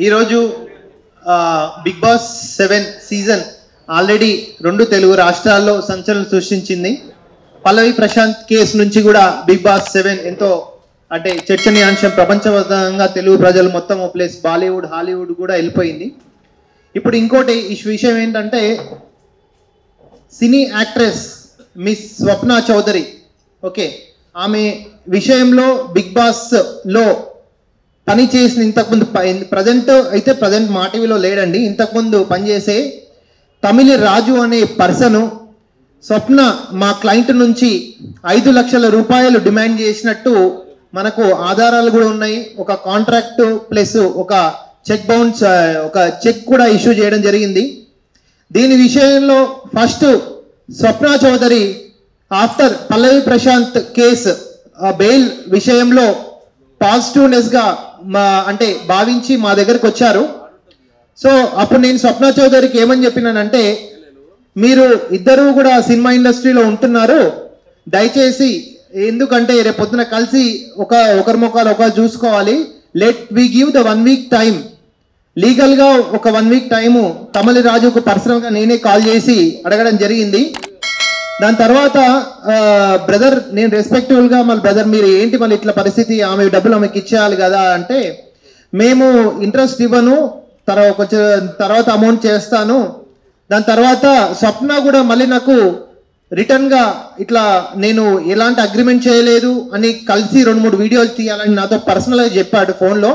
ఈరోజు Bigg Boss 7 season already 2 Telugu రాష్ట్రాల్లో సంచలనం సృష్టించింది. పల్లవి ప్రశాంత్ కేసు నుంచి కూడా బిగ్ బాస్ 7 ఎంతో అంటే చర్చనీయాంశం, ప్రపంచవ్యాప్తంగా తెలుగు ప్రజలు మొత్తం ప్లస్ బాలీవుడ్, హాలీవుడ్ కూడా వెళ్ళిపోయింది. ఇప్పుడు ఇంకోటి ఈ విషయం ఏంటంటే, సినీ యాక్ట్రెస్ మిస్ స్వప్న చౌదరి, ఓకే, ఆమె విషయంలో బిగ్ బాస్లో పని చేసిన ఇంతకుముందు ప్రజెంట్ మా టీవీలో లేడండి, ఇంతకుముందు పనిచేసే తమిళ రాజు అనే పర్సను స్వప్న మా క్లయింట్ నుంచి 5 లక్షల రూపాయలు డిమాండ్ చేసినట్టు మనకు ఆధారాలు కూడా ఉన్నాయి. ఒక కాంట్రాక్ట్ ప్లస్ ఒక చెక్ కూడా ఇష్యూ చేయడం జరిగింది. దీని విషయంలో ఫస్ట్ స్వప్న చౌదరి ఆఫ్టర్ పల్లవి ప్రశాంత్ కేసు బెయిల్ విషయంలో పాజిటివ్నెస్గా అంటే భావించి మా దగ్గరకు వచ్చారు. సో అప్పుడు నేను స్వప్న చౌదరికి ఏమని చెప్పినానంటే, మీరు ఇద్దరు కూడా సినిమా ఇండస్ట్రీలో ఉంటున్నారు, దయచేసి ఎందుకంటే రేపు పొద్దున కలిసి ఒకరి ముఖాలు ఒకరు చూసుకోవాలి, let we give the 1 week time. లీగల్గా ఒక 1 వీక్ టైము తమిళ రాజుకు పర్సనల్గా నేనే కాల్ చేసి అడగడం జరిగింది. దాని తర్వాత బ్రదర్, నేను రెస్పెక్టివ్గా మళ్ళీ బ్రదర్ మీరు ఏంటి మళ్ళీ ఇట్లా పరిస్థితి, ఆమె డబ్బులు ఆమెకి ఇచ్చేయాలి కదా అంటే, మేము ఇంట్రెస్ట్ ఇవ్వను, తర్వాత అమౌంట్ చేస్తాను. దాని తర్వాత స్వప్న కూడా మళ్ళీ నాకు రిటర్న్గా ఇట్లా నేను ఎలాంటి అగ్రిమెంట్ చేయలేదు అని కలిసి 2-3 వీడియోలు తీయాలని నాతో పర్సనల్గా చెప్పాడు ఫోన్లో.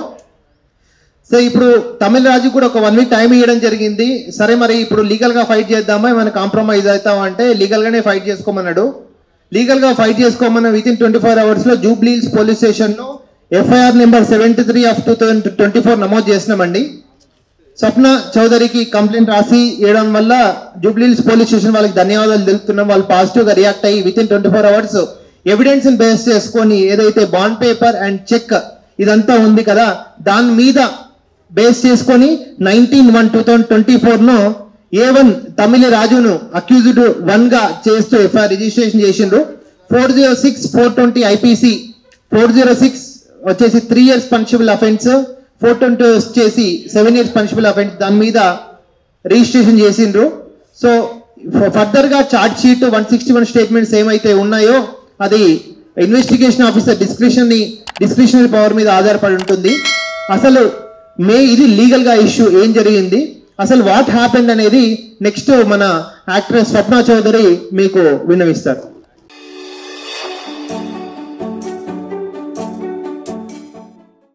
సో ఇప్పుడు తమిళ రాజు కూడా ఒక 1 వీక్ టైం ఇవ్వడం జరిగింది. సరే మరి ఇప్పుడు లీగల్గా ఫైట్ చేద్దామా, ఏమైనా కాంప్రమైజ్ అవుతామా అంటే లీగల్గానే ఫైట్ చేసుకోమన్నాడు. లీగల్గా ఫైట్ చేసుకోమన్న వితిన్ 24 అవర్స్లో జూబ్లీ హిల్స్ పోలీస్ స్టేషన్లో ఎఫ్ఐఆర్ నెంబర్ 73/2024 నమోదు చేసినామండి. స్వప్న చౌదరికి కంప్లైంట్ రాసి ఇవ్వడం వల్ల జూబ్లీ హిల్స్ పోలీస్ స్టేషన్ వాళ్ళకి ధన్యవాదాలు తెలుపుతున్నాం. వాళ్ళు పాజిటివ్గా రియాక్ట్ అయ్యి వితిన్ 24 అవర్స్ ఎవిడెన్స్ని బేస్ చేసుకొని ఏదైతే బాండ్ పేపర్ అండ్ చెక్ ఇదంతా ఉంది కదా, దాని మీద బేస్ చేసుకొని 19/1/2024 A1 తమిళ రాజును అక్యూజ్డ్ 1గా చేస్తూ ఎఫ్ఐఆర్ రిజిస్ట్రేషన్ చేసిండ్రు. 406/420 IPC 406 వచ్చేసి 3 years పనిషబుల్ అఫెన్స్, 420 వచ్చేసి 7 years పనిషబుల్ అఫెన్స్, దాని మీద రిజిస్ట్రేషన్ చేసిండ్రు. సో ఫర్దర్గా ఛార్జ్ షీట్ 161 స్టేట్మెంట్స్ ఏమైతే ఉన్నాయో అది ఇన్వెస్టిగేషన్ ఆఫీసర్ డిస్క్రిషనరీ పవర్ మీద ఆధారపడి ఉంటుంది. అసలు ఇది లీగల్గా ఇష్యూ ఏం జరిగింది, అసలు వాట్ హ్యాపెండ్ అనేది నెక్స్ట్ మన యాక్ట్రెస్ స్వప్న చౌదరి మీకు విన్నవిస్తారు.